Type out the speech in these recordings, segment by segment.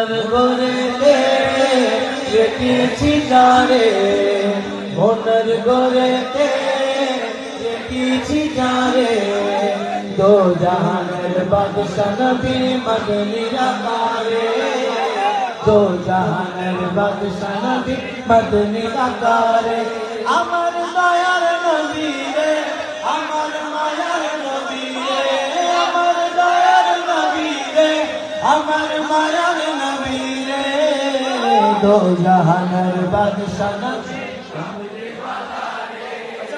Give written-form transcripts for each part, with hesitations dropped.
মনের গড়েতে রেখেছি যারে, মনের গড়েতে রেখেছি যারে, দো জাহানের বাদশা নবী মদনী আকারে, দো জাহানের বাদশা নবী মদনী আকারে। আমার দয়ার নবী রে, আমার মায়ার নবী রে, আমার দয়ার নবী রে, আমার মায়ার নবী রে, দো জাহানের বাদশা নবী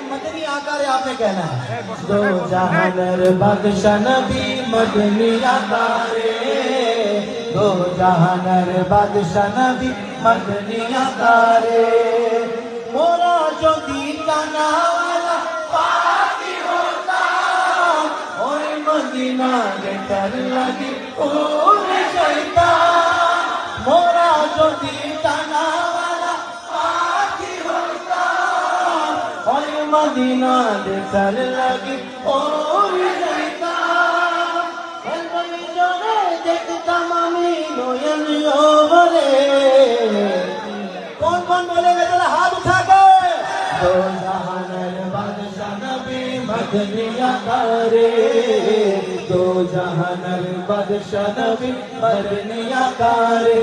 मदनी आकारे आपने कहना है, दो जहानर बादशाह नबी मदनी आकारे, दो जहानर बादशाह नबी मदनी आकारे। मोरा जो दीवाना वाला पापी होता, ओए मदीना के कर लगी पूर शैतान, मोरा जो दीवाना मदीना दे चल लगी और जाता, हलवे जोरे देखता मामी नोयन ओवरे। कौन कौन बोलेगा जरा हाथ उठा के। दो जहानर बादशाह नबी मदनी आकारे, दो जहानर बादशाह नबी मदनी आकारे।